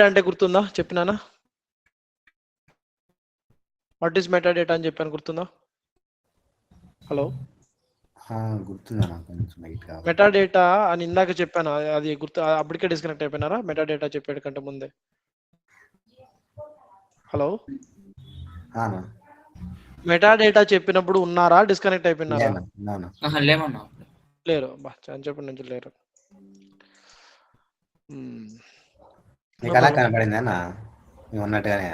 అంటే గుర్తుందా? చెప్పినానా? What is meta data అని చెప్పాను, గుర్తుందా? హలో, గుర్తుందా నాకు కొంచెం లైట్‌గా. మెటా డేటా అని ఇందాక చెప్పాను, అది గుర్తు అప్పటికే డిస్కనెక్ట్ అయిపోయినారా? మెటా డేటా చెప్పాడు కంటే ముందే. హలో, అన్నా. మెటా డేటా చెప్పినప్పుడు ఉన్నారా, డిస్కనెక్ట్ అయిపోయినారా? ఉన్నాను. లేమన్నా లేరు, చెప్పండి నుంచి లేరు. నీకు అలా కనపడింది అన్న ఉన్నట్టుగానే.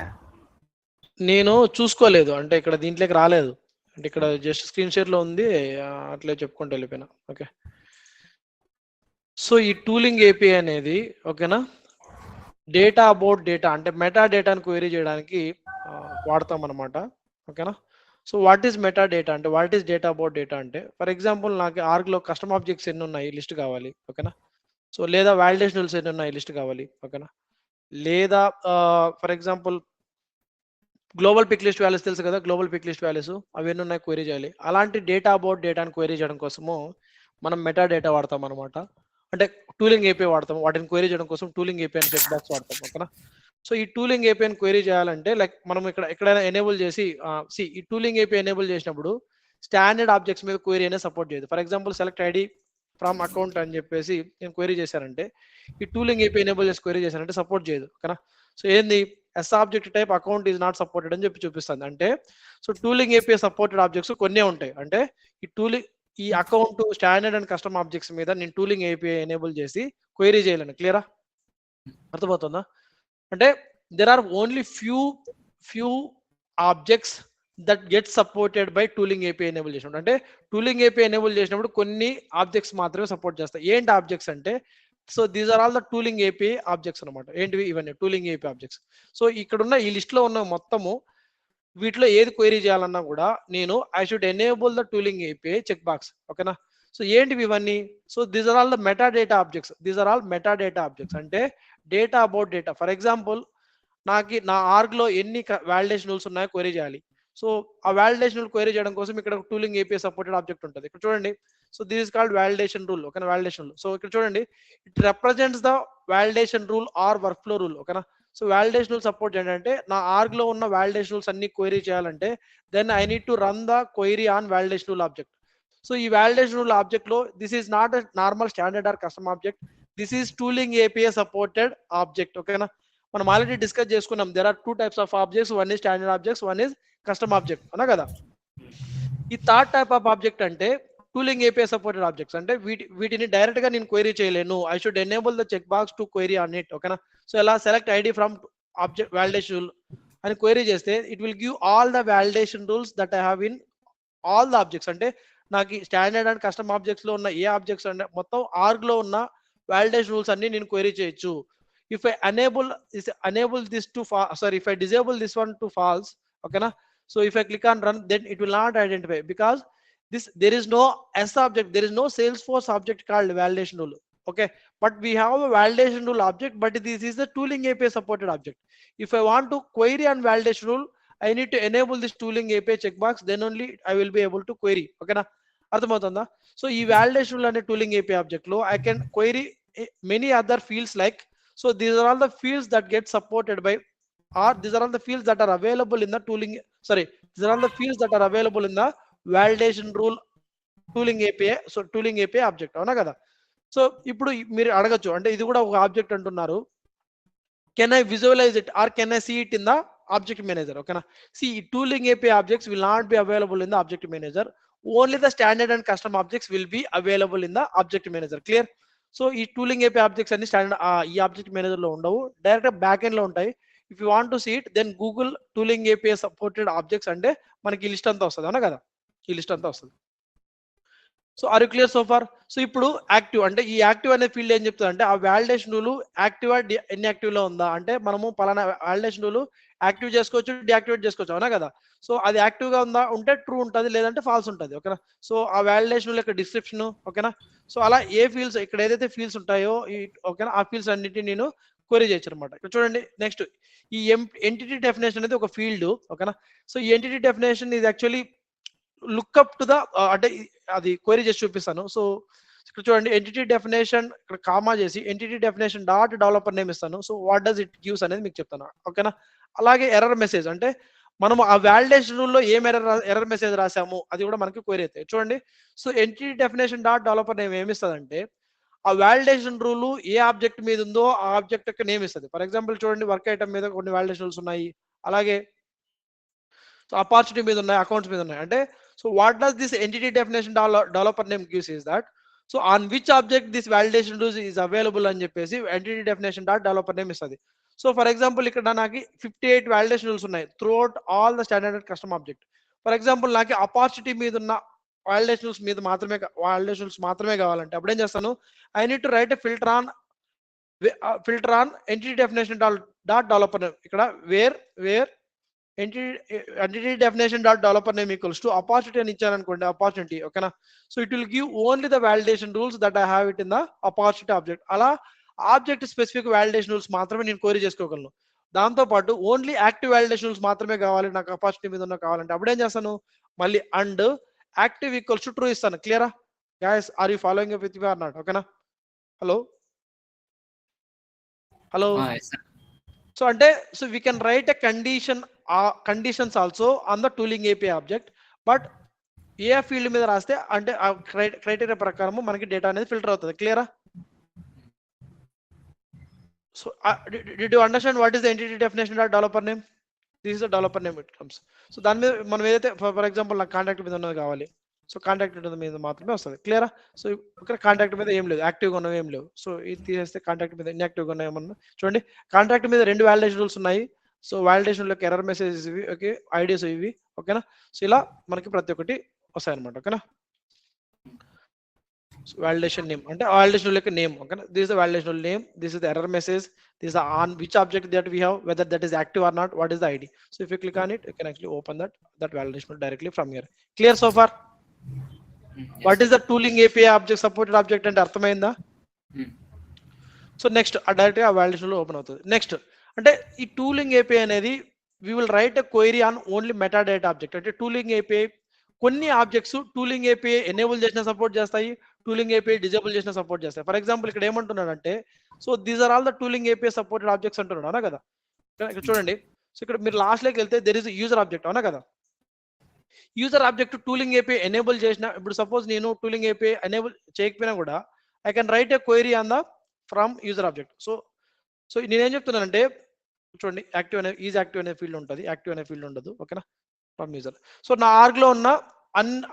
నేను చూసుకోలేదు, అంటే ఇక్కడ దీంట్లోకి రాలేదు, అంటే ఇక్కడ జస్ట్ స్క్రీన్ షేర్ లో ఉంది, అట్లే చెప్పుకుంటూ వెళ్ళిపోయినా. ఓకే, సో ఈ టూలింగ్ ఏపీఐ అనేది ఓకేనా, డేటా అబౌట్ డేటా అంటే మెటా డేటాను క్వెరీ చేయడానికి వాడతాం అనమాట. ఓకేనా, so what is meta data అంటే, what is data about data అంటే, ఫర్ ఎగ్జాంపుల్ నాకు ఆర్గ్లో కస్టమ్ ఆబ్జెక్ట్స్ ఎన్ని ఉన్నాయి లిస్ట్ కావాలి. ఓకేనా, సో లేదా వాలిడేషన్ రూల్స్ ఎన్ని ఉన్నాయి లిస్ట్ కావాలి. ఓకేనా, లేదా for example global pick list values తెలుసు కదా, గ్లోబల్ పిక్ లిస్ట్ వాల్యూస్ అవి ఎన్ని ఉన్నాయి క్వెరీ చేయాలి. అలాంటి డేటా అబౌట్ డేటాను క్వెరీ చేయడం కోసము మనం మెటా డేటా వాడతాం అనమాట. అంటే టూలింగ్ ఏపీఐ వాడతాం, వాటిని క్వెరీ చేయడం కోసం టూలింగ్ ఏపీఐ అని చెక్ బాక్స్ వాడతాం. ఓకేనా, సో ఈ టూలింగ్ ఏపీఐని క్వెరీ చేయాలంటే లైక్ మనం ఎక్కడైనా ఎనేబుల్ చేసి ఈ టూలింగ్ ఏపీఐ ఎనేబుల్ చేసినప్పుడు స్టాండర్డ్ ఆబ్జెక్ట్స్ మీద క్వెరీ అనేది సపోర్ట్ చేయదు. For example select ID from account అని చెప్పేసి నేను క్వెరీ చేశానంటే, ఈ టూలింగ్ ఏపీఐ ఎనేబుల్ చేసి క్వెరీ చేశానంటే సపోర్ట్ చేయదు. ఓకేనా, సో ఏంది S object type account is not supported అని చెప్పి చూపిస్తుంది. అంటే so tooling API supported objects కొన్నే ఉంటాయి. అంటే ఈ account standard and custom objects మీద నేను టూలింగ్ ఏపీఐ ఎనేబుల్ చేసి క్వెరీ చేయలేను. క్లియరా, అర్థమవుతుందా? అంటే there are only few objects that get supported by tooling API enable చేసినప్పుడు. అంటే టూలింగ్ ఏపీఐ ఎనేబుల్ చేసినప్పుడు కొన్ని ఆబ్జెక్ట్స్ మాత్రమే సపోర్ట్ చేస్తాయి. ఏంటి ఆబ్జెక్ట్స్ అంటే, so these are all the tooling API objects అనమాట. ఏంటివి ఇవన్నీ టూలింగ్ ఏపీఐ ఆబ్జెక్ట్స్. సో ఇక్కడ ఉన్న ఈ లిస్ట్ లో ఉన్న మొత్తము వీటిలో ఏది క్వెరీ చేయాలన్నా కూడా నేను I should enable the tooling API check box. ఓకేనా, సో ఏంటివి ఇవన్నీ? So these are all the meta data objects. These are all meta data objects అంటే data about data. For example నా ఆర్గ్లో ఎన్ని వాలిడేషన్ రూల్స్ ఉన్నాయో క్వెరీ చేయాలి. So ఆ వాలిడేషన్ రూల్ క్వెరీ చేయడం కోసం ఇక్కడ టూలింగ్ ఏపీఐ సపోర్టెడ్ ఆబ్జెక్ట్ ఉంటుంది. ఇక్కడ చూడండి, so this is called validation rule. ఓకేనా, వాలిడేషన్ రూల్. సో ఇక్కడ చూడండి, it represents the validation rule or workflow rule. ఓకేనా, సో వాలిడేషన్ రూల్ సపోర్ట్ ఏంటంటే నా ఆర్గ్లో ఉన్న వాలిడేషన్ రూల్స్ అన్ని క్వెరీ చేయాలంటే then I need to run the query on validation rule object. So ఈ వాలిడేషన్ రూల్ ఆబ్జెక్ట్ లో this is not a normal standard or custom object, this is tooling API supported object. ఓకేనా, మనం already discuss చేసుకున్నాం, there are two types of objects, one is standard objects, one is custom object అన్నా కదా. ఈ third type of object అంటే tooling API supported objects. అంటే వీటిని direct గా నేను క్వెరీ చేయలేను, I should enable the check box to query on it. ఓకేనా, సో ఎలా select ID from object validation rule అని క్వెరీ చేస్తే it will give all the validation rules that I have in all the objects. అంటే నాకు standard and custom objects లో ఉన్న ఏ objects అంటే మొత్తం ఆర్గ్ లో ఉన్న వాలిడేషన్ రూల్స్ అన్ని నేను క్వెరీ చేయొచ్చు. if I enable this to if I disable this one to false, okay na, so if I click on run, then it will not identify because there is no S object, there is no Salesforce object called validation rule. Okay, but we have a validation rule object, but this is the tooling API supported object. If I want to query on validation rule, I need to enable this tooling API checkbox, then only I will be able to query. Okay na, అర్థమవుతుందా? So ఈ validation rule అనే tooling API object లో I can query many other fields like, so these are all the fields that get supported by, or these are all the fields that are available in the tooling, these are all the fields that are available in the validation rule tooling API. So tooling API object అవునా కదా. So ఇప్పుడు మీరు అడగచ్చు, అంటే ఇది కూడా ఒక object అంటున్నారు, can I visualize it or can I see it in the object manager? ఓకేనా, see tooling API objects will not be available in the object manager, only the standard and custom objects will be available in the object manager. Clear? So ఈ tooling API objects అన్ని standard ఈ object manager లో ఉండవు, direct back end లో ఉంటాయి. If you want to see it then Google tooling API supported objects అంటే మనకి ఈ లిస్ట్ అంతా వస్తుంది అవునా కదా, ఈ లిస్ట్ అంతా వస్తుంది. So are you clear so far? So ఇప్పుడు యాక్టివ్ అంటే ఈ యాక్టివ్ అనే ఫీల్డ్ ఏం చెప్తుంది అంటే ఆ వాలిడేషన్ రూల్ యాక్టివ్ ఇన్యాక్టివ్ లో ఉందా అంటే మనము పలానా వాలిడేషన్ రూల్ యాక్టివ్ చేసుకోవచ్చు, డియాక్టివేట్ చేసుకోవచ్చు అవునా కదా. సో అది యాక్టివ్ గా ఉందా ఉంటే ట్రూ ఉంటుంది, లేదంటే ఫాల్స్ ఉంటుంది. ఓకేనా, సో ఆ వాలిడేషన్ రూల్ యొక్క డిస్క్రిప్షన్. ఓకేనా, సో అలా ఏ ఫీల్డ్స్ ఇక్కడ ఏదైతే ఫీల్డ్స్ ఉంటాయో ఓకేనా ఆ ఫీల్డ్స్ అన్నిటిని నేను క్వెరీ చేయొచ్చు అనమాట. ఇక్కడ చూడండి నెక్స్ట్ ఈ ఎంటిటీ డెఫినేషన్ అనేది ఒక ఫీల్డ్. ఓకేనా, సో ఈ ఎంటిటీ డెఫినేషన్ ఇది యాక్చువల్లీ లుక్అప్ టు ద అంటే అది క్వెరీ చేసి చూపిస్తాను. సో ఇక్కడ చూడండి ఎంటిటీ డెఫినేషన్ ఇక్కడ కామా చేసి entity definition dot developer name ఇస్తాను. So what does it gives అనేది మీకు చెప్తాను. ఓకేనా? అలాగే ఎర్రర్ మెసేజ్ అంటే మనము ఆ వాలిడేషన్ రూల్లో ఏం ఎర్రర్ మెసేజ్ రాసాము అది కూడా మనకి క్వైరీ అవుతాయి. చూడండి, so entity definition dot developer name ఏమి ఇస్తుందంటే ఆ వాలిడేషన్ రూల్ ఏ ఆబ్జెక్ట్ మీద ఉందో ఆ ఆబ్జెక్ట్ యొక్క నేమ్ ఇస్తుంది. ఫర్ ఎగ్జాంపుల్ చూడండి, వర్క్ ఐటమ్ మీద కొన్ని వాలిడేషన్ రూల్స్ ఉన్నాయి, అలాగే సో ఆపర్చునిటీ మీద ఉన్నాయి, అకౌంట్స్ మీద ఉన్నాయి. అంటే so what does this entity definition developer name gives is that so on which object this validation rules is available అని చెప్పేసి entity definition dot developer name ఇస్తుంది. సో ఫర్ ఎగ్జాంపుల్ ఇక్కడ నాకు 58 వాలిడేషన్ రూల్స్ ఉన్నాయి through out all the standard custom object. For example నాకు opportunity మీద ఉన్న validation rules మీద మాత్రమే కావాలంటే అప్పుడు ఏం చేస్తాను, I need to right a filter on entity definition dot developer name. ఇక్కడ wear entity definition dot developer name equals to opportunity అని ఇచ్చాను అనుకోండి, opportunity. ఓకేనా? So it will give only the validation rules that I have it in the opportunity object. అలా object specific validation rules మాత్రమే నేను query చేసుకోగలను. దాంతో పాటు ఓన్లీ యాక్టివ్ వాలిడేషన్ రూల్స్ మాత్రమే కావాలి నాకు opportunity మీద ఉన్న కావాలంటే అప్పుడు ఏం చేస్తాను, మళ్ళీ and active equals to true ఇస్తాను. క్లియరా guys? Are you following up with me or not? ఓకేనా? హలో సో అంటే so we can write a conditions also on the tooling API object, but ఏ ఫీల్డ్ మీద రాస్తే అంటే ఆ క్రైటీరియా ప్రకారం మనకి డేటా అనేది ఫిల్టర్ అవుతుంది. క్లియరా? So did you understand what is the entity definition dot developer name? This is the developer name it comes. So దాని మీద మనం ఏదైతే ఫర్ ఎగ్జాంపుల్ నాకు కాంటాక్ట్ మీద ఉన్నది కావాలి, సో కాంటాక్ట్ మీద మాత్రమే వస్తుంది. క్లియరా? సో ఇక్కడ కాంటాక్ట్ మీద ఏం లేదు, యాక్టివ్గా ఉన్నవి ఏం లేవు. సో ఇది తీసేస్తే కాంటాక్ట్ మీద ఇన్యాక్టివ్గా ఉన్నాయి ఏమన్నా చూడండి. కాంటాక్ట్ మీద 2 వాలిడేషన్ రూల్స్ ఉన్నాయి. సో వాలిడేషన్లోకి ఎర్రర్ మెసేజెస్ ఇవి, ఓకే, ఐడియాస్ ఇవి. ఓకేనా? సో ఇలా మనకి ప్రతి ఒక్కటి వస్తాయి అనమాట. ఓకేనా? validation name అంటే validation యొక్క నేమ్. ఓకేనా? This is the validation name, this is the error message, this is on which object that we have, whether that is active or not, what is the id. So if you click on it, you can actually open that validation directly from here. Clear so far? Yes. What is the tooling API object supported object అంటే అర్థమైందా? So next direct గా validation లో open అవుతుంది. Next అంటే ఈ tooling API అనేది we will write a query on only metadata object. అంటే tooling API కొన్ని ఆబ్జెక్ట్స్ టూలింగ్ API ఎనేబుల్ చేసిన సపోర్ట్ చేస్తాయి, టూలింగ్ API డిజేబుల్ చేసిన సపోర్ట్ చేస్తాయి. ఫర్ ఎగ్జాంపుల్ ఇక్కడ ఏమంటున్నాడంటే so these are all the tooling API supported objects అంటున్నాడు, అవునా కదా? ఇక్కడ చూడండి, సో ఇక్కడ మీరు లాస్ట్ లోకి వెళ్తే దెర్ ఇస్ యూజర్ ఆబ్జెక్ట్, అవునా కదా? User object tooling API enable చేసిన, ఇప్పుడు సపోజ్ నేను టూలింగ్ API ఎనేబుల్ చేయకపోయినా కూడా I can right A query on the from user object. So నేనేం చెప్తున్నానంటే చూడండి, యాక్టివ్ అనే యాక్టివ్ అనే ఫీల్డ్ ఉంటుంది, యాక్టివ్ అనే ఫీల్డ్ ఉండదు. ఓకేనా? From user. సో నా ఆర్గ్ లో ఉన్న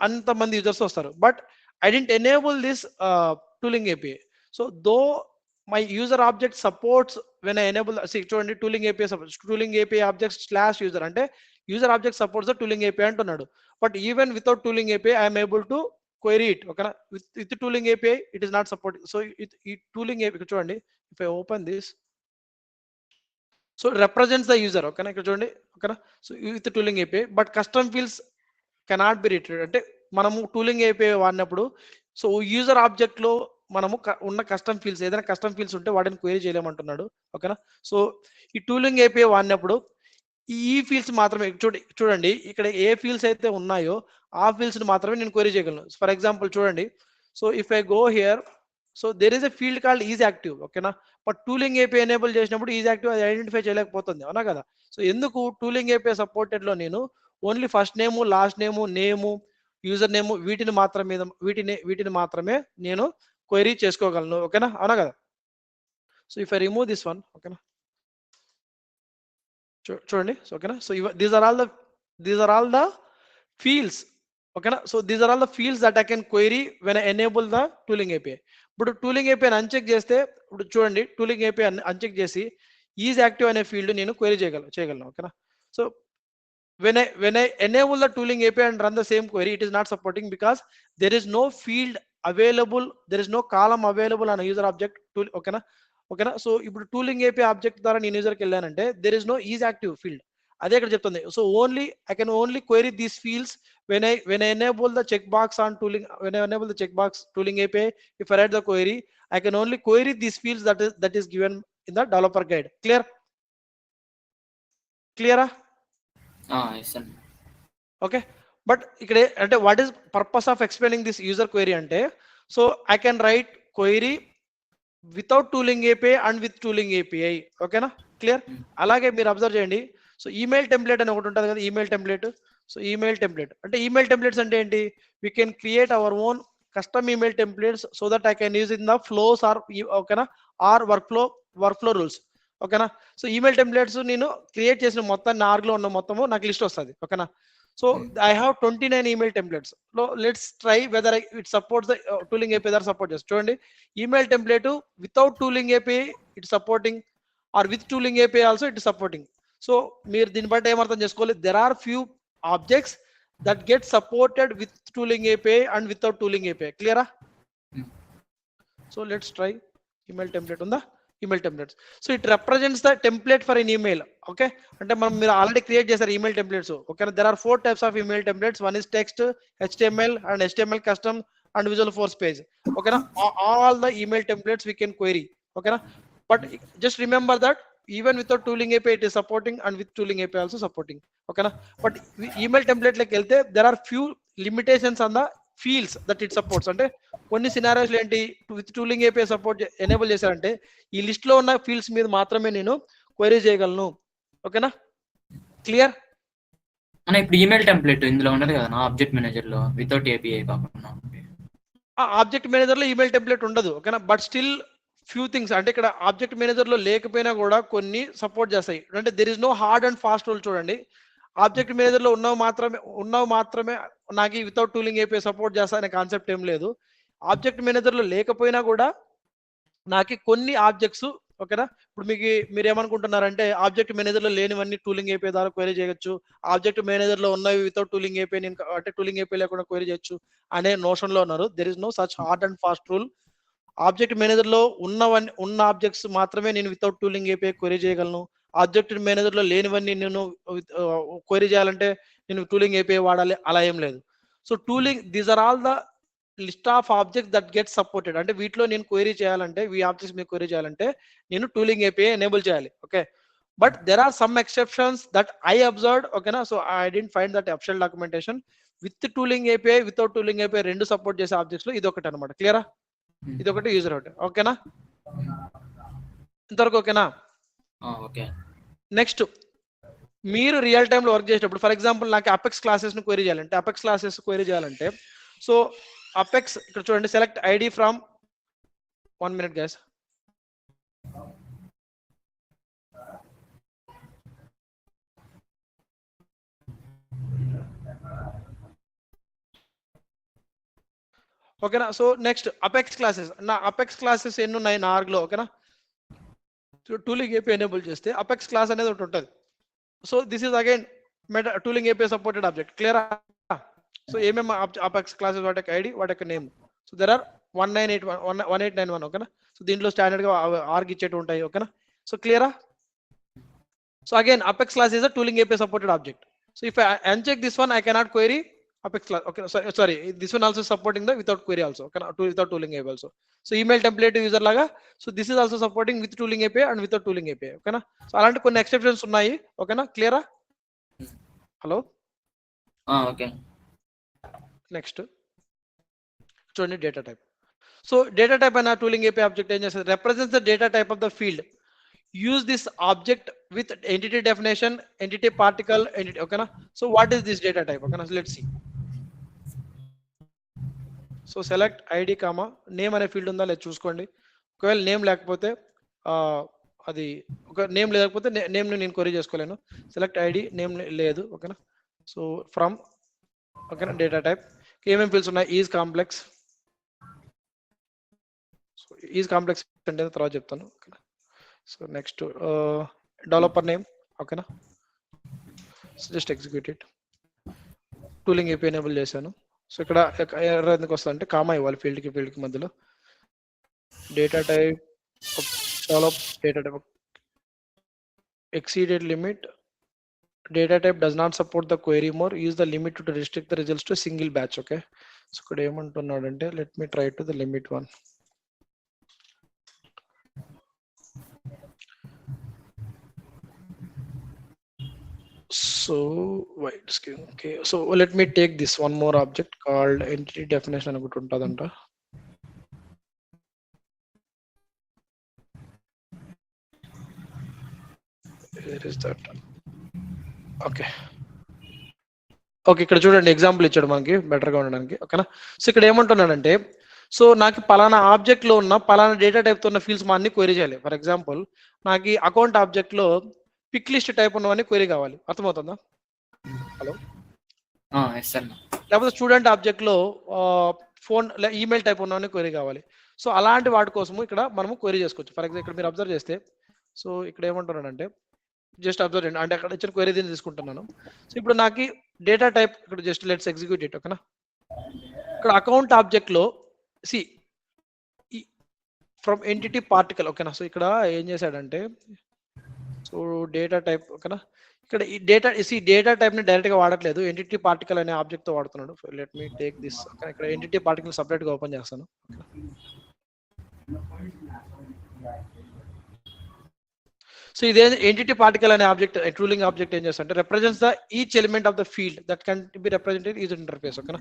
అంతమంది యూజర్స్ వస్తారు, but I didn't enable this tooling API. So though my user object supports when I enable, చూడండి tooling API object slash user అంటే user object supports the tooling API అంటున్నాడు. But even without tooling API I'm able to query it. ఓకేనా? With tooling API it is not support. So ఈ tooling API చూడండి, if I open this, so represents the user. ఓకేనా? ఇక్కడ చూడండి. ఓకేనా? So with tooling API, but custom fields cannot be retrieved. అంటే మనము tooling API వాడినప్పుడు సో యూజర్ ఆబ్జెక్ట్ లో మనము ఉన్న కస్టమ్ ఫీల్డ్స్, ఏదైనా కస్టమ్ ఫీల్డ్స్ ఉంటే వాటిని క్వైరీ చేయలేమంటున్నాడు. ఓకేనా? సో ఈ టూలింగ్ API వాడినప్పుడు ఈ ఫీల్డ్స్ మాత్రమే చూడండి ఇక్కడ ఏ ఫీల్డ్స్ అయితే ఉన్నాయో ఆ ఫీల్డ్స్ మాత్రమే నేను క్వైరీ చేయగలను. ఫర్ ఎగ్జాంపుల్ చూడండి, so if I go here, so there is a field called is active. ఓకేనా? బట్ టూలింగ్ API ఎనేబుల్ చేసినప్పుడు ఈజ్ యాక్టివ్ అది ఐడెంటిఫై చేయలేకపోతుంది, అవునా కదా? సో ఎందుకు టూలింగ్ API సపోర్టెడ్ లో నేను only first name, last name, user name వీటిని మాత్రమే నేను క్వైరీ చేసుకోగలను. ఓకేనా? అవునా కదా? So if I remove this one, ఓకేనా, చూడండి. ఓకేనా? So these are all the fields. ఓకేనా? So these are all the fields that I can query when I enable the tooling API. ఇప్పుడు టూలింగ్ API అన్చెక్ చేస్తే, ఇప్పుడు చూడండి tooling API uncheck చేసి is active అనే ఫీల్డ్ నేను query చేయగలను. ఓకేనా? So when I enable the tooling API and run the same query, it is not supporting because there is no field available, there is no column available on a user object tool. ఓకేనా? So ఇప్పుడు tooling API object ద్వారా నేను యూజర్కి వెళ్ళానంటే there is no is active field. అదే ఇక్కడ చెప్తుంది. So I can only query these fields when I enable the checkbox on tooling, when I enable the checkbox tooling API. If I write the query, I can only query these fields that is given in the developer guide. Clear? Yes sir. Okay. But ఇక్కడ అంటే what is purpose of explaining this user query అంటే, so I can write query without tooling API and with tooling API. ఓకేనా, clear? అలాగే మీరు observe చేయండి. So email template అని ఒకటి ఉంటుంది కదా, email template. So email template అంటే ఈమెయిల్ టెంప్లెట్స్ అంటే ఏంటి? We can create our own custom email templates so that I can use in the flows or ఓకేనా, ఆర్ వర్క్ ఫ్లో రూల్స్. ఓకేనా, so email templates నేను create చేసిన మొత్తం ఆర్గ్లో ఉన్న మొత్తము నాకు లిస్ట్ వస్తుంది. ఓకేనా, so I have 29 email templates. So let's try whether it supports the tooling API that support just చూడండి. Email template without tooling API it supporting, or with tooling API also it is supporting. So మీరు దీన్ని బట్టి ఏమర్థం చేసుకోవాలి? There are few objects that get supported with tooling API and without tooling API. Clear? So let's try email template ఉందా? Email templates. So it represents the template for an email. Okay, అంటే మనం మీరు already create చేశారు email templates. Okay, there are 4 types of email templates. One is text, HTML and HTML custom and visual force page. Okay, all the email templates we can query. Okay, but just remember that even without tooling API it is supporting and with tooling API also supporting. Okay, but email template like వెళ్తే there are few limitations on the fields that it supports. అంటే కొన్ని scenarios ఏంటి, with tooling API support enable చేశారంటే ఈ list లో ఉన్న fields మీద మాత్రమే నేను క్వైరీ చేయగలను. ఓకేనా, క్లియర్? అన్న ఇప్పుడు ఈమెయిల్ టెంప్లెట్ ఇందులో ఉన్నది కదా నా ఆబ్జెక్ట్ మేనేజర్ లో వితౌట్ ఏపీఐ కాకుండా. ఆబ్జెక్ట్ మేనేజర్ లో ఈమెయిల్ టెంప్లెట్ ఉండదు. ఓకేనా, బట్ స్టిల్ ఫ్యూ థింగ్స్ అంటే ఇక్కడ ఆబ్జెక్ట్ మేనేజర్ లో లేకపోయినా కూడా కొన్ని సపోర్ట్ చేస్తాయి. అంటే there is no hard and fast rule. చూడండి, ఆబ్జెక్ట్ మేనేజర్ లో ఉన్నవి మాత్రమే నాకు వితౌట్ టూలింగ్ ఏపీఐ సపోర్ట్ చేస్తా అనే కాన్సెప్ట్ ఏం లేదు. ఆబ్జెక్ట్ మేనేజర్ లో లేకపోయినా కూడా నాకు కొన్ని ఆబ్జెక్ట్స్, ఓకేనా, ఇప్పుడు మీరు ఏమనుకుంటున్నారంటే ఆబ్జెక్ట్ మేనేజర్ లో లేనివన్నీ టూలింగ్ ఏపీఐ ద్వారా క్వైరీ చేయొచ్చు, ఆబ్జెక్ట్ మేనేజర్ లో ఉన్నవి వితౌట్ టూలింగ్ ఏపీఐ నేను అంటే టూలింగ్ ఏపీఐ లేకుండా క్వైరీ చేయొచ్చు అనే నోషన్ లో ఉన్నారు. There is no such hard and fast rule. Object manager లో ఉన్న ఆబ్జెక్ట్స్ మాత్రమే నేను వితౌట్ టూలింగ్ ఏపీఐ క్వైరీ చేయగలను. ఆబ్జెక్ట్ మేనేజర్ లో లేనివన్నీ నేను క్వైరీ చేయాలంటే నేను టూలింగ్ ఏపీఐ వాడాలి, అలా ఏం లేదు. So tooling, these are all the list of objects that get supported. అంటే వీటిలో నేను క్వైరీ చేయాలంటే, ఈ ఆబ్జెక్ట్స్ మీరు క్వైరీ చేయాలంటే నేను టూలింగ్ ఏపీఐ ఎనేబుల్ చేయాలి. Okay, but there are some exceptions that I observed. ఓకేనా, so I didn't find that official documentation. With tooling API without tooling API రెండు సపోర్ట్ చేసే ఆబ్జెక్ట్స్ లో ఇది ఒకటి అనమాట. క్లియరా? ఇది ఒకటి యూజర్ ఒకటి. ఓకేనా, ఇంతవరకు ఓకేనా? ఓకే. నెక్స్ట్, మీరు రియల్ టైమ్ లో వర్క్ చేసేటప్పుడు ఫర్ ఎగ్జాంపుల్ నాకు అపెక్స్ క్లాసెస్ ను క్వైరీ చేయాలంటే సో అపెక్స్ ఇక్కడ చూడండి, select ID from 1 minute guys. ఓకేనా, సో నెక్స్ట్ అపెక్స్ క్లాసెస్. నా అపెక్స్ క్లాసెస్ ఎన్ని ఉన్నాయి నా ఆర్గ్ లో? ఓకేనా, టూలింగ్ ఏపీఐ ఎనేబుల్ చేస్తే అపెక్స్ క్లాస్ అనేది ఒకటి ఉంటుంది. So this is again meta tooling API supported object. క్లియరా? సో ఏమేమి అపెక్స్ క్లాసెస్, వాటి యొక్క ఐడి, వాటి యొక్క నేమ్. So there are 1891. ఓకేనా, సో దీంట్లో స్టాండర్డ్ గా ఆర్గ్ ఇచ్చేట్టు ఉంటాయి. ఓకేనా, సో క్లియరా? So again apex class is a tooling API supported object. So if I uncheck this one, I cannot query apex class. Okay, sorry, this one also supporting the without query also. ఓకేనా, without tooling API also. So email template user లాగా, so this is also supporting with tooling API and without tooling API. ఓకేనా, so అలాంటి కొన్ని exceptions ఉన్నాయి. ఓకేనా, క్లియరా? Hello, okay. Next చూడండి, data type. So data type అయిన టూలింగ్ ఏపీఐ ఆబ్జెక్ట్ ఏం చేస్తుంది? Represents the data type of the field. Use this object with entity definition, entity particle, entity. ఓకేనా, so what is this data type? ఓకేనా, let's see. So select ID comma name అనే field ఉందా లేదు చూసుకోండి. ఒకవేళ name లేకపోతే అది ఒక నేమ్ లేకపోతే నేమ్ నేను క్వరీ చేసుకోలేను. సెలెక్ట్ ఐడి, నేమ్ లేదు. ఓకేనా, సో ఫ్రమ్. ఓకేనా, డేటా టైప్ ఏమేమి ఫీల్డ్స్ ఉన్నాయి? Is complex. So is complex అంటే తర్వాత చెప్తాను. ఓకేనా, సో నెక్స్ట్ డెవలపర్ నేమ్. ఓకేనా, so just execute it. Tooling AP enable చేశాను. సో ఇక్కడ ఎర్రర్ ఎందుకు వస్తుంది అంటే కామా ఇవ్వాలి ఫీల్డ్కి మధ్యలో. Data type develop data type exceeded limit. Data type does not support the query more. Use the limit to restrict the results to a single batch. Okay, so ఇక్కడ ఏమంటున్నాడంటే let me try to the limit one. So wait, okay, so let me take this one more object called entity definition అని ఒకటి ఉంటుందంట. Where is that? Okay okay, ఇక్కడ చూడండి example ఇచ్చాడు మనకి బెటర్గా ఉండడానికి. ఓకేనా? సో ఇక్కడ ఏమంటున్నాడంటే, సో నాకు పలానా ఆబ్జెక్ట్లో ఉన్న పలానా డేటా టైప్తో ఉన్న ఫీల్డ్స్ మా అన్ని క్వైరీ చేయాలి. ఫర్ ఎగ్జాంపుల్ నాకు అకౌంట్ ఆబ్జెక్ట్లో పిక్ లిస్ట్ టైప్ ఉన్నవన్నీ క్వైరీ కావాలి. అర్థమవుతుందా? Hello, yes sir. లేకపోతే స్టూడెంట్ ఆబ్జెక్ట్లో ఫోన్ ఈమెయిల్ టైప్ ఉన్నవన్నీ క్వైరీ కావాలి. సో అలాంటి వాటి కోసము ఇక్కడ మనము క్వైరీ చేసుకోవచ్చు. ఫర్ ఎగ్జాంపుల్ ఇక్కడ మీరు అబ్జర్వ్ చేస్తే, సో ఇక్కడ ఏమంటున్నాడంటే జస్ట్ అబ్జర్వ్ చేయండి, అంటే అక్కడ ఇచ్చిన క్వైరీ దీన్ని తీసుకుంటున్నాను. సో ఇప్పుడు నాకు డేటా టైప్ ఇక్కడ జస్ట్ లెట్స్ ఎగ్జిక్యూట్ ఇట్. ఓకేనా? ఇక్కడ అకౌంట్ ఆబ్జెక్ట్లో సి ఫ్రమ్ ఎంటిటీ పార్టికల్. ఓకేనా? సో ఇక్కడ ఏం చేశాడంటే, సో డేటా టైప్. ఓకేనా? ఇక్కడ ఈ డేటా టైప్ ని డైరెక్ట్ గా వాడట్లేదు, ఎంటిటీ పార్టికల్ అనే ఆబ్జెక్ట్ తో వాడుతున్నాడు. Let me take this. ఇక్కడ ఎంటిటీ పార్టికల్ సపరేట్ గా ఓపెన్ చేస్తాను. సో ఇదే ఎంటిటీ పార్టికల్ అనే ఆబ్జెక్ట్, ట్రూలింగ్ ఆబ్జెక్ట్ ఏం చేస్తా అంటే represents the each element of the field that can be represented user interface. ఓకేనా?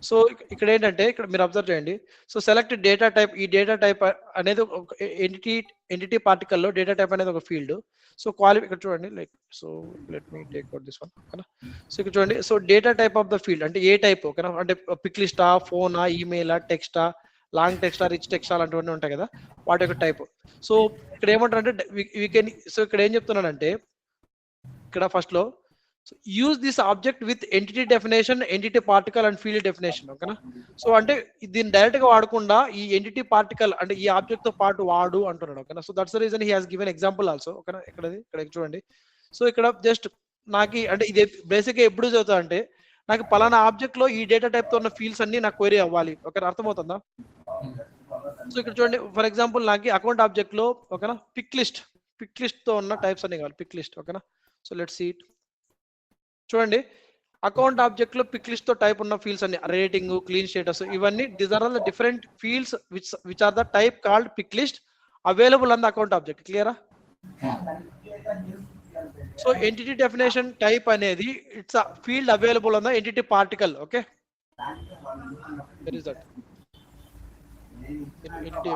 సో ఇక్కడ ఏంటంటే, ఇక్కడ మీరు అబ్జర్వ్ చేయండి, సో సెలెక్ట్ డేటా టైప్. ఈ డేటా టైప్ అనేది ఎంటిటీ పార్టికల్ లో డేటా టైప్ అనేది ఒక ఫీల్డ్. సో ఇక్కడ చూడండి, like so let me take out this one. ఓకేనా? సో ఇక్కడ చూడండి, so data type of the field అంటే ఏ టైప్. ఓకేనా? అంటే పిక్ లిస్టా, ఫోనా, ఈమెయిలా, టెక్స్టా, లాంగ్ టెక్స్టా, రిచ్ టెక్స్టా అలాంటివన్నీ ఉంటాయి కదా, వాటి యొక్క టైప్. సో ఇక్కడ ఏమంటారంటే వీ కెన్, సో ఇక్కడ ఏం చెప్తున్నానంటే, ఇక్కడ ఫస్ట్ లో use this object with entity definition, entity particle and field definition. ఓకేనా? సో అంటే దీన్ని డైరెక్ట్ గా వాడకుండా ఈ ఎంటిటీ పార్టికల్ అంటే ఈ ఆబ్జెక్ట్ తో పాటు వాడు అంటున్నాడు. ఓకేనా? So that's the reason he has given example also. ఓకేనా? ఇక్కడ చూడండి, సో ఇక్కడ జస్ట్ నాకు అంటే ఇది బేసిక్ గా ఎప్పుడు చదువుతా అంటే, నాకు పలానా ఆబ్జెక్ట్ లో ఈ డేటా టైప్ తో ఉన్న ఫీల్డ్స్ అన్ని నాకు క్వైరీ అవ్వాలి. ఓకే, అర్థమవుతుందా? సో ఇక్కడ చూడండి, ఫర్ ఎగ్జాంపుల్ నాకు అకౌంట్ ఆబ్జెక్ట్ లో ఓకేనా పిక్ లిస్ట్ తో ఉన్న టైప్స్ అన్ని కావాలి. Pick list. ఓకేనా? So let's see it. చూడండి, అకౌంట్ ఆబ్జెక్ట్ లో పిక్ లిస్ట్ తో టైప్ ఉన్న ఫీల్డ్స్ అన్ని రేటింగ్, క్లీన్ స్టేటస్, ఇవన్నీ these are all the different fields which are the type called pick list available on the account object. క్లియరా? So entity definition type అనేది it's a field available on the entity particle. Okay, that is that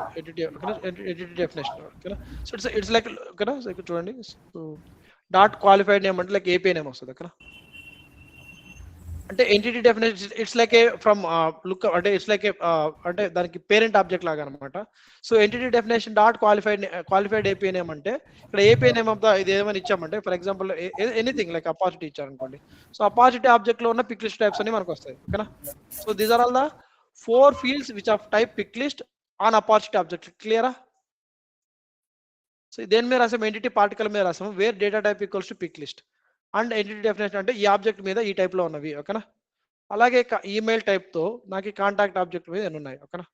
entity definition. Okay, so it's like, okay, so ఇక్కడ చూడండి, so dot qualified name అంటే like API name వస్తుంది. ఓకేనా? అంటే entity definition it's like a from look, అంటే it's like a అంటే దానికి parent object లాగా అనమాట. So entity definition dot qualified API name అంటే ఇక్కడ ఏపీఐ నేమ్ ఆఫ్ ద ఇది ఏమైనా ఇచ్చామంటే, for example anything like opportunity ఇచ్చారనుకోండి, సో అపార్చునిటీ ఆబ్జెక్ట్ లో ఉన్న పిక్ లిస్ట్ టైప్స్ అని మనకు వస్తాయి. ఓకేనా? So these are all the 4 fields which of type pick list on opportunity object. Clear? So then me rasam entity particle me rasam where data type equals to pick list and entity definition ante ee object meeda ee type lo unnavi. Okay na? Alage email type tho naki contact object meeda ennu unnai. Okay na?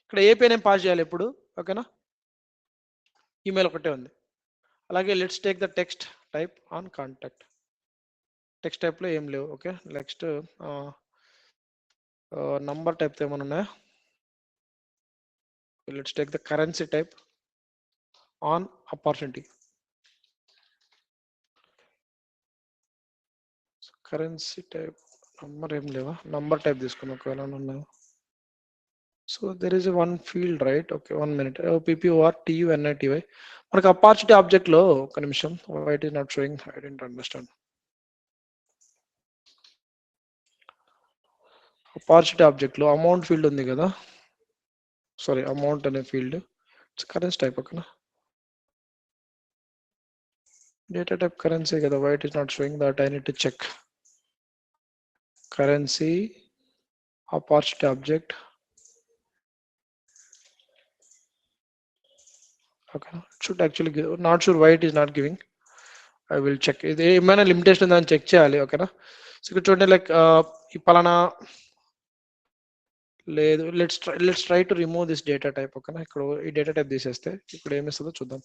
ikkada API name pass cheyali eppudu. Okay na? Email okate undi. Alage let's take the text type on contact. Text type lo em levu. Okay, next number type తో ఏమైనా ఉన్నాయా? Let's take the currency type on opportunity. Currency type number ఏం లేవా? Number type తీసుకున్నాం ఒకవేళ ఉన్నాయా? So there is one field right. Okay, 1 minute. PPORTUNITY మనకు opportunity object లో ఒక నిమిషం, why it is not showing, I don't understand. Opportunity object లో అమౌంట్ ఫీల్డ్ ఉంది కదా, సారీ అమౌంట్ అనే ఫీల్డ్, ఇట్స్ కరెన్సీ టైప్. ఓకేనా? డేటా టైప్ కరెన్సీ కదా, why it is not showing that, I need to check. Currency opportunity object. Okay, should actually give, not sure why it is not giving, I will check. ఇది ఏమైనా limitation ఉందని check చేయాలి. ఓకేనా? So ఇక్కడ చూడండి, like ఈ పలానా లేదు, let's try to remove this data type. ఓకేనా? ఇక్కడ ఈ డేటా టైప్ తీసేస్తే ఇక్కడ ఏమిస్తుందో చూద్దాం.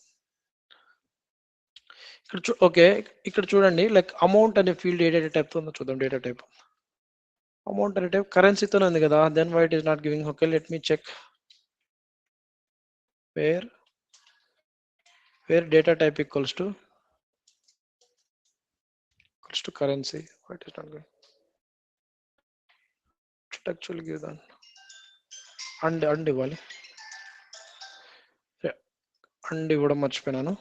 ఇక్కడ ఓకే, ఇక్కడ చూడండి, లైక్ అమౌంట్ అనే ఫీల్డ్ ఏ డేటా టైప్ తో ఉందో చూద్దాం. డేటా టైప్ అమౌంట్ అనే టైప్ కరెన్సీతోనే ఉంది కదా, then why it is not giving. Okay, let me check where data type equals to currency, why it is not going. Should actually give that and ఇవ్వాలి. And ఇవ్వడం మర్చిపోయినాను.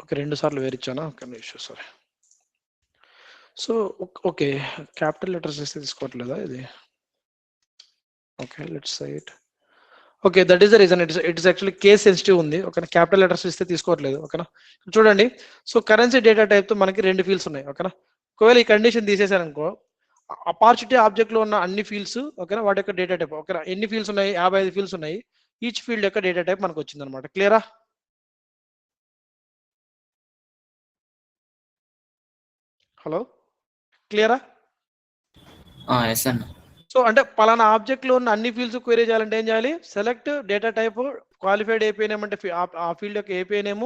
Okay 2 సార్లు వేరు ఇచ్చానా okay issue sorry. So okay capital letters ఇస్తే తీసుకోవట్లేదా ఇది okay let's say it okay that is the reason it's actually case sensitive ఉంది ఓకేనా క్యాపిటల్ లెటర్స్ ఇస్తే తీసుకోవట్లేదు ఓకేనా చూడండి. సో కరెన్సీ డేటా టైప్ తో మనకి 2 ఫీల్డ్స్ ఉన్నాయి ఓకేనా. ఒకవేళ ఈ కండిషన్ తీసేసాను అనుకో అపార్చునిటీ ఆబ్జెక్ట్ లో ఉన్న అన్ని ఫీల్డ్స్ ఓకేనా వాటి యొక్క డేటా టైప్ ఓకేనా ఎన్ని ఫీల్డ్స్ ఉన్నాయి 55 ఫీల్డ్స్ ఉన్నాయి ఈచ్ ఫీల్డ్ యొక్క డేటా టైప్ మనకు వచ్చింది అనమాట. క్లియరా? హలో క్లియరా? ఎస్ అన్న. సో అంటే పలానా ఆబ్జెక్ట్ లో ఉన్న అన్ని ఫీల్డ్స్ క్వెరీ చేయాలంటే ఏం చేయాలి select data type qualified API name అంటే ఆ ఫీల్డ్ యొక్క API name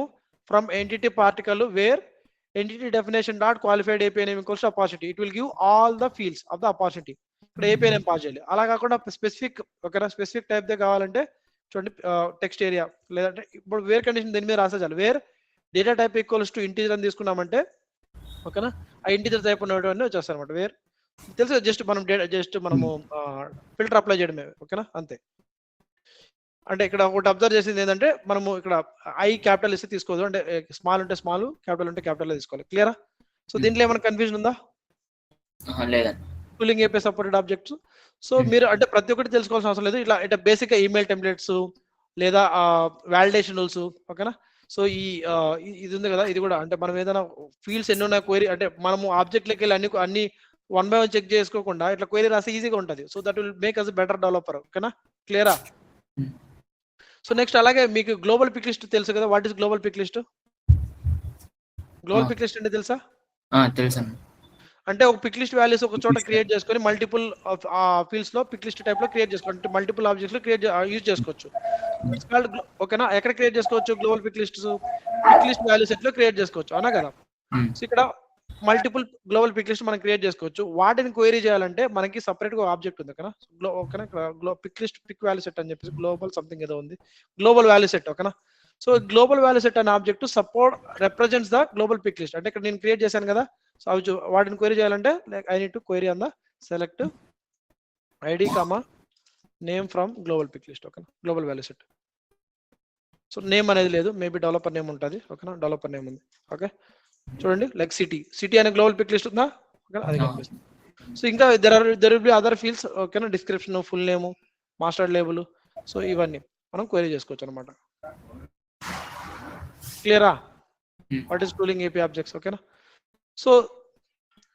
from entity particle where entity definition dot qualified API name equals to opportunity it will give all the fields of the opportunity. ఇప్పుడు API name pass చేయాలి. అలా కాకుండా specific ఓకేనా specific type they కావాలంటే చూడండి text area లేదంటే ఇప్పుడు where condition దీని మీద రాస్తే చాలు where data type equals to integer అని తీసుకున్నామంటే ఓకేనా ఆ ఇంటీజర్ టైప్ ఉన్నటువంటి వచ్చేస్తారు అనమాట. వేర్ తెలుసు జస్ట్ మనము ఫిల్టర్ అప్లై చేయడమే ఓకేనా అంతే. అంటే ఇక్కడ ఒకటి అబ్జర్వ్ చేసింది ఏంటంటే మనము ఇక్కడ ఐ క్యాపిటల్ ఇస్తే తీసుకోదు అంటే స్మాల్ ఉంటే స్మాల్ క్యాపిటల్ ఉంటే క్యాపిటల్ తీసుకోవాలి. క్లియరా? సో దీంట్లో ఏమైనా కన్ఫ్యూజన్ ఉందా? లేదండి. Tooling API supported objects. So మీరు అంటే ప్రతి ఒక్కటి తెలుసుకోవాల్సిన అవసరం లేదు. ఇట్లా బేసిక్ గా ఈమెయిల్ టెంప్లెట్స్ లేదా వాలిడేషన్ రూల్స్ ఓకేనా. సో ఇది ఉంది కదా ఇది కూడా అంటే మనం ఏదైనా ఫీల్డ్స్ ఎన్ని ఉన్నాయి క్వైరీ అంటే మనము ఆబ్జెక్ట్ లకి వెళ్ళి అన్ని 1 by 1 చెక్ చేసుకోకుండా ఇట్లా క్వైరీ రాస్తే ఈజీగా ఉంటుంది. So that will make us better developer ఓకేనా. క్లియరా? సో నెక్స్ట్ అలాగే మీకు గ్లోబల్ పిక్ లిస్ట్ తెలుసు కదా. What is global pick list? Global pick list అంటే తెలుసా? తెలుసు. అంటే ఒక పిక్ లిస్ట్ వాల్యూస్ ఒక చోట క్రియేట్ చేసుకొని మల్టిపుల్ ఫీల్డ్స్ లో పిక్ లిస్ట్ టైప్ లో క్రియేట్ చేసుకోవచ్చు. మల్టిపుల్ ఆబ్జెక్ట్స్ లో యూజ్ చేసుకోవచ్చు ఓకేనా. ఎక్కడ క్రియేట్ చేసుకోవచ్చు global pick list value set లో క్రియేట్ చేసుకోవచ్చు అవునా కదా. సో ఇక్కడ మల్టిపుల్ గ్లోబల్ పిక్ లిస్ట్ మనం క్రియేట్ చేసుకోవచ్చు. వాటిని క్వైరీ చేయాలంటే మనకి సపరేట్ గా ఆబ్జెక్ట్ ఉంది ఓకేనా. ఓకేనా pick list pick value set అని చెప్పేసి గ్లోబల్ సంథింగ్ ఏదో ఉంది గ్లోబల్ వాల్యూ సెట్ ఓకేనా. సో గ్లోబల్ వాల్యూ సెట్ అనే object support represents the global pick list. అంటే ఇక్కడ నేను క్రియేట్ చేశాను కదా. సో అవి వాటిని క్వైరీ చేయాలంటే like I need to query on the select ID comma name from global pick list ఓకేనా global value set. So name అనేది లేదు మేబీ డెవలపర్ నేమ్ ఉంటుంది ఓకేనా. డెవలపర్ నేమ్ ఉంది ఓకే. చూడండి లైక్ సిటీ అనే గ్లోబల్ పిక్ లిస్ట్ ఉందా ఓకేనా అది కనిపిస్తుంది. సో ఇంకా there will be other fields ఓకేనా description full name master label. So ఇవన్నీ మనం క్వైరీ చేసుకోవచ్చు అనమాట. క్లియరా? What is tooling API objects ఓకేనా. సో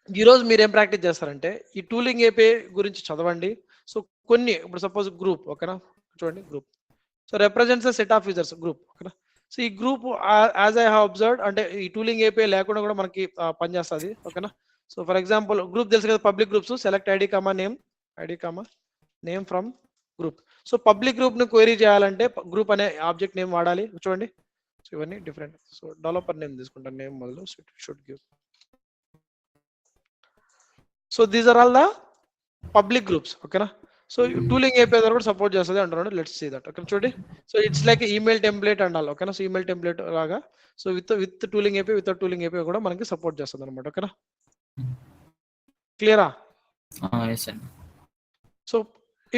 ఈరోజు మీరు ఏం ప్రాక్టీస్ చేస్తారంటే ఈ టూలింగ్ ఏపీఐ గురించి చదవండి. సో కొన్ని ఇప్పుడు సపోజ్ గ్రూప్ ఓకేనా చూడండి group. So represents set of users group ఓకేనా. సో ఈ group as I have observed అంటే ఈ టూలింగ్ ఏపీఐ లేకుండా కూడా మనకి పనిచేస్తుంది ఓకేనా. సో ఫర్ ఎగ్జాంపుల్ గ్రూప్ తెలుసు కదా public groups select ID comma name from group. So public group ని క్వైరీ చేయాలంటే గ్రూప్ అనే ఆబ్జెక్ట్ నేమ్ వాడాలి చూడండి. సో ఇవన్నీ డిఫరెంట్. సో డెవలపర్ నేమ్ తీసుకుంటాను నేమ్ మొదలు should give. So these are all the public groups ఓకేనా. సో టూలింగ్ ఏపీఐ కూడా సపోర్ట్ చేస్తుంది అంటున్నాడు. లెట్స్ సీ దట్ ఓకే చూడండి. So it's like email template అండాలి ఓకేనా. సో ఈమెయిల్ టెంప్లెట్ లాగా so with tooling API without tooling API కూడా మనకి సపోర్ట్ చేస్తుంది అనమాట ఓకేనా. క్లియరా? సో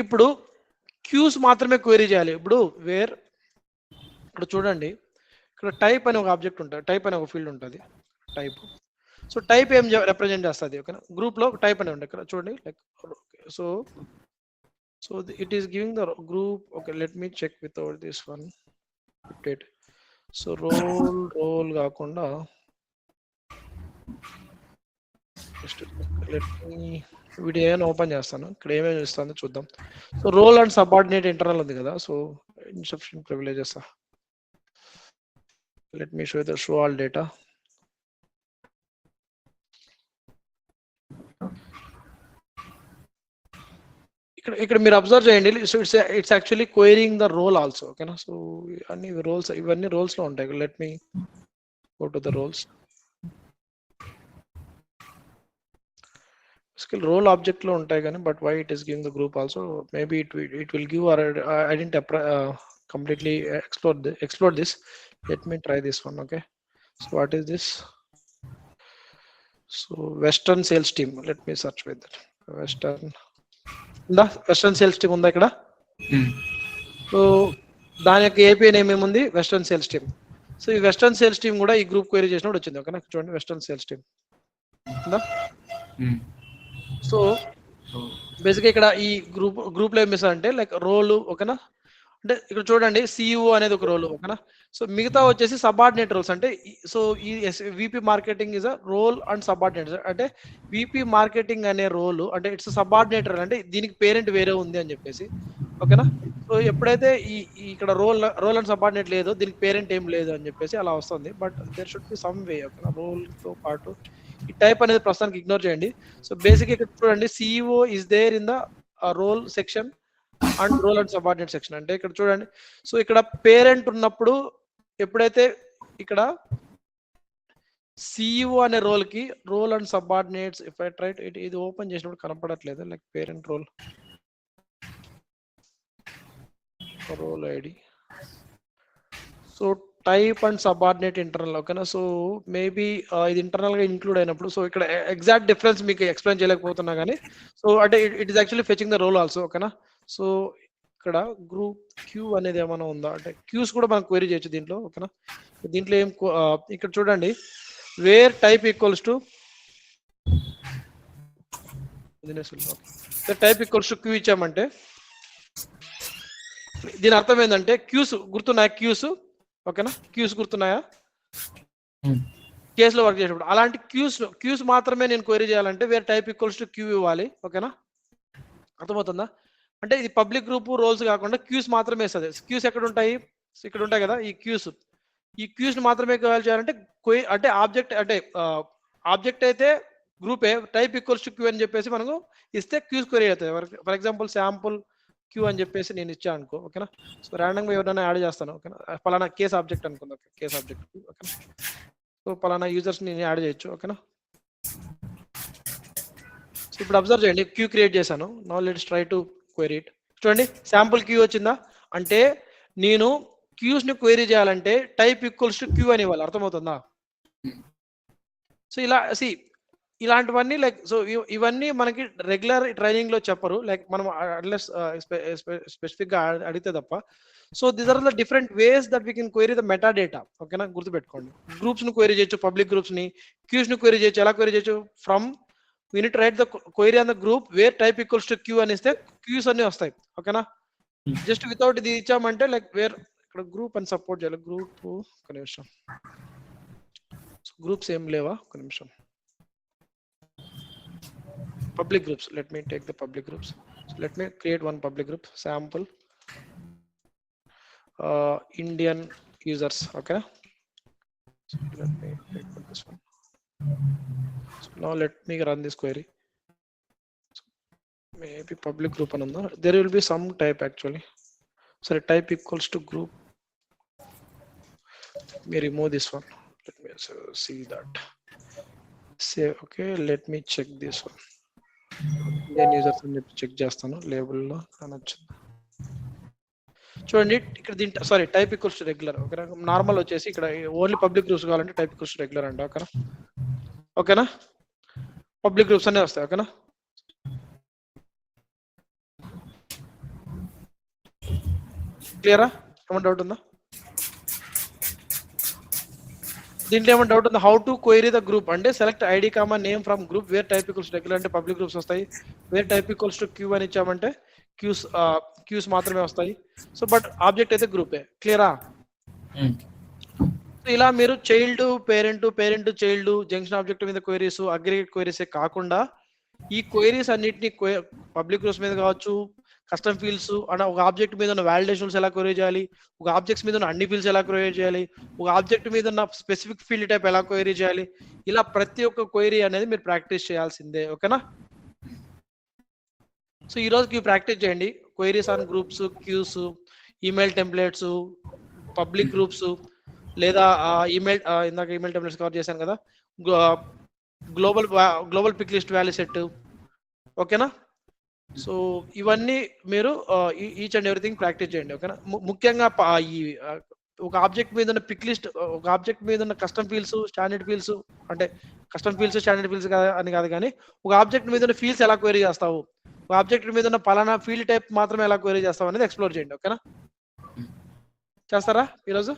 ఇప్పుడు క్యూస్ మాత్రమే క్వైరీ చేయాలి. ఇప్పుడు వేర్ ఇక్కడ చూడండి ఇక్కడ టైప్ అనే ఒక ఆబ్జెక్ట్ ఉంటుంది టైప్ అనే ఒక ఫీల్డ్ ఉంటుంది టైప్. సో టైప్ ఏం రిప్రజెంట్ చేస్తుంది ఓకేనా. గ్రూప్ లో టైప్ అనే ఉంటుంది ఇక్కడ చూడండి like so it is giving the group okay let me check without this one update. So role కాకుండా వీడియో ఏమైనా ఓపెన్ చేస్తాను ఇక్కడ ఏమేమి చూస్తానో చూద్దాం. So role and subordinate internal ఉంది కదా. So insufficient privileges let me show all data. ఇక్కడ మీరు అబ్జర్వ్ చేయండి. So it's actually querying the role also ఓకేనా. సో అన్ని రోల్స్ ఇవన్నీ రోల్స్ లో ఉంటాయి. Let me go to the roles. Skill role object లో ఉంటాయి కానీ but why it is giving the group also maybe it will give or I didn't completely explore this. Let me try this one okay. So what is this? So western sales team, let me search with that. Western sales team unda ikkada. So దాని యొక్క API name ఏముంది western sales team. So ఈ western sales team కూడా ఈ group query చేసినప్పుడు వచ్చింది. ఓకేనా, చూడండి వెస్టర్న్ సేల్స్ టీమ్ ఉందా. సో బేసిక్గా ఇక్కడ ఈ గ్రూప్ లో ఏం మిస్ అంటే లైక్ రోల్, ఓకేనా, అంటే ఇక్కడ చూడండి సిఇఓ అనేది ఒక రోల్, ఓకేనా. సో మిగతా వచ్చేసి సబార్డినేట్ రోల్స్. అంటే సో ఈ VP marketing is a role and subordinate. అంటే విపి మార్కెటింగ్ అనే రోల్ అంటే ఇట్స్ సబార్డినేటర్, అంటే దీనికి పేరెంట్ వేరే ఉంది అని చెప్పేసి, ఓకేనా. సో ఎప్పుడైతే ఇక్కడ రోల్ అండ్ సబార్డినేట్ లేదు, దీనికి పేరెంట్ ఏం లేదు అని చెప్పేసి అలా వస్తుంది. But there should be some way, ఓకేనా. రోల్ తో పాటు ఈ టైప్ అనేది ప్రస్తుతానికి ఇగ్నోర్ చేయండి. సో బేసిక్ ఇక్కడ చూడండి CEO is there in the role section and role and subordinate section. అంటే ఇక్కడ చూడండి, సో ఇక్కడ పేరెంట్ ఉన్నప్పుడు ఎప్పుడైతే ఇక్కడ సిఇఓ అనే రోల్ కి role and subordinates, if I try ఇది ఓపెన్ చేసినప్పుడు కనపడట్లేదు, like parent role role ID. So type and subordinate internal, ఓకేనా. సో మేబీ ఇది ఇంటర్నల్ గా ఇంక్లూడ్ అయినప్పుడు, సో ఇక్కడ ఎగ్జాక్ట్ డిఫరెన్స్ మీకు ఎక్స్ప్లెయిన్ చేయలేకపోతున్నా కానీ, సో అంటే it is actually fetching the role also, ఓకేనా. సో ఇక్కడ గ్రూప్ క్యూ అనేది ఏమైనా ఉందా అంటే క్యూస్ కూడా మనం క్వైరీ చేయొచ్చు దీంట్లో, ఓకేనా. దీంట్లో ఏం ఇక్కడ చూడండి where type equals to type equals to Q ఇచ్చామంటే దీని అర్థం ఏంటంటే క్యూస్ గుర్తున్నాయా, క్యూస్, ఓకేనా. క్యూస్ గుర్తున్నాయా కేసులో వర్క్ చేసేటప్పుడు. అలాంటి క్యూస్ మాత్రమే నేను క్వైరీ చేయాలంటే where type equals to queue ఇవ్వాలి, ఓకేనా. అర్థమవుతుందా. అంటే ఇది పబ్లిక్ గ్రూప్ రోల్స్ కాకుండా క్యూస్ మాత్రమే ఇస్తుంది. క్యూస్ ఎక్కడ ఉంటాయి, ఇక్కడ ఉంటాయి కదా ఈ క్యూస్ ని మాత్రమే కాల్ చేయాలంటే అంటే ఆబ్జెక్ట్ అయితే గ్రూపే, టైప్ ఈక్వల్స్ టు క్యూ అని చెప్పేసి మనకు ఇస్తే క్యూస్ క్వైరీ అవుతుంది. ఫర్ ఎగ్జాంపుల్ శాంపుల్ క్యూ అని చెప్పేసి నేను ఇచ్చా అనుకో, ఓకేనా. సో ర్యాండమ్ గా ఎవరైనా యాడ్ చేస్తాను, ఓకేనా. పలానా కేస్ ఆబ్జెక్ట్ అనుకుందా, కేస్ ఆబ్జెక్ట్, ఓకేనా. సో పలానా యూజర్స్ నేను యాడ్ చేయొచ్చు, ఓకేనా. సో ఇప్పుడు అబ్జర్వ్ చేయండి, క్యూ క్రియేట్ చేశాను. Now let's try to query it. చూడండి శాంపుల్ క్యూ వచ్చిందా. అంటే నేను క్యూస్ ని క్వైరీ చేయాలంటే టైప్ ఈక్వల్స్ టు క్యూ అని ఇవ్వాలి, అర్థమవుతుందా. సో ఇలా ఇలాంటివన్నీ లైక్ సో ఇవన్నీ మనకి రెగ్యులర్ ట్రైనింగ్ లో చెప్పరు, లైక్ మనం అన్లెస్ స్పెసిఫిక్ గా అడిగితే తప్ప. So these are the different ways that we can query the meta data, ఓకేనా. గుర్తుపెట్టుకోండి, గ్రూప్స్ ని క్వైరీ చేయొచ్చు, పబ్లిక్ గ్రూప్స్ ని, క్యూస్ ని క్వైరీ చేయొచ్చు. ఎలా క్వైరీ చేయొచ్చు, from we need to write the query on the group where type equals to q అని ఇస్తే క్యూస్ అన్ని వస్తాయి, ఓకేనా. జస్ట్ వితౌట్ ఇది ఇచ్చామంటే లైక్ వేర్ ఇక్కడ గ్రూప్ అని సపోర్ట్ చేయాలి. గ్రూప్ ఒక నిమిషం, గ్రూప్స్ ఏం లేవా, ఒక నిమిషం. Public groups, let me take the public groups. Let me create one public group, sample Indian users, okay. Let me take this one. So now let me run this query. Maybe public group another. There will be some type actually. Sorry, type equals to group. Let me remove this one. Let me see that. Say okay. Let me check this one. Then users check చేస్తాను label లో అనొచ్చు. చూడండి ఇక్కడ దీంట్లో sorry type equals to regular, ఓకేనా. Normal వచ్చేసి ఇక్కడ only public groups కావాలంటే టైప్ ఈక్వల్స్ టు రెగ్యులర్ అంట, ఓకేనా. ఓకేనా, పబ్లిక్ గ్రూప్స్ అనే వస్తాయి, ఓకేనా. క్లియరా, ఏమైనా డౌట్ ఉందా దీంట్లో, ఏమైనా డౌట్ ఉందా. How to query the group అంటే select ID comma name from group where type equals to regular అంటే పబ్లిక్ గ్రూప్స్ వస్తాయి. Where type equals to Q అని ఇచ్చామంటే క్యూస్ మాత్రమే వస్తాయి. సో బట్ ఆబ్జెక్ట్ అయితే గ్రూపే, క్లియరా. ఇలా మీరు child parent child junction object మీద క్వైరీస్, అగ్రిగేట్ క్వైరీసే కాకుండా ఈ క్వైరీస్ అన్నిటిని పబ్లిక్ గ్రూప్స్ మీద కావచ్చు, కస్టమ్ ఫీల్డ్స్ అన్న ఒక ఆబ్జెక్ట్ మీద ఉన్న వాలిడేషన్స్ ఎలా క్వైరీ చేయాలి, ఒక ఆబ్జెక్ట్స్ మీద ఉన్న అన్ని ఫీల్డ్స్ ఎలా క్వైరీ చేయాలి, ఒక ఆబ్జెక్ట్ మీద ఉన్న స్పెసిఫిక్ ఫీల్డ్ టైప్ ఎలా క్వైరీ చేయాలి, ఇలా ప్రతి ఒక్క క్వైరీ అనేది మీరు ప్రాక్టీస్ చేయాల్సిందే, ఓకేనా. సో ఈ రోజుకి ప్రాక్టీస్ చేయండి queries on groups, queues, email templates, public groups, లేదా ఇందాక ఈమెయిల్ టెంప్లెట్స్ కవర్ చేశాను కదా, global pick list value set, ఓకేనా. సో ఇవన్నీ మీరు ఈచ్ అండ్ ఎవ్రీథింగ్ ప్రాక్టీస్ చేయండి, ఓకేనా. ముఖ్యంగా ఈ ఒక ఆబ్జెక్ట్ మీద ఉన్న పిక్ లిస్ట్, ఒక ఆబ్జెక్ట్ మీద ఉన్న కస్టమ్ ఫీల్డ్స్, స్టాండర్డ్ ఫీల్డ్స్, అంటే కస్టమ్ ఫీల్డ్స్ స్టాండర్డ్ ఫీల్డ్స్ అని కాదు కానీ ఒక ఆబ్జెక్ట్ మీద ఉన్న ఫీల్డ్స్ ఎలా క్వైరీ చేస్తావు, ఒక ఆబ్జెక్ట్ మీద ఉన్న పలానా ఫీల్డ్ టైప్ మాత్రమే ఎలా క్వైరీ చేస్తావు అనేది ఎక్స్ప్లోర్ చేయండి, ఓకేనా. చేస్తారా ఈరోజు?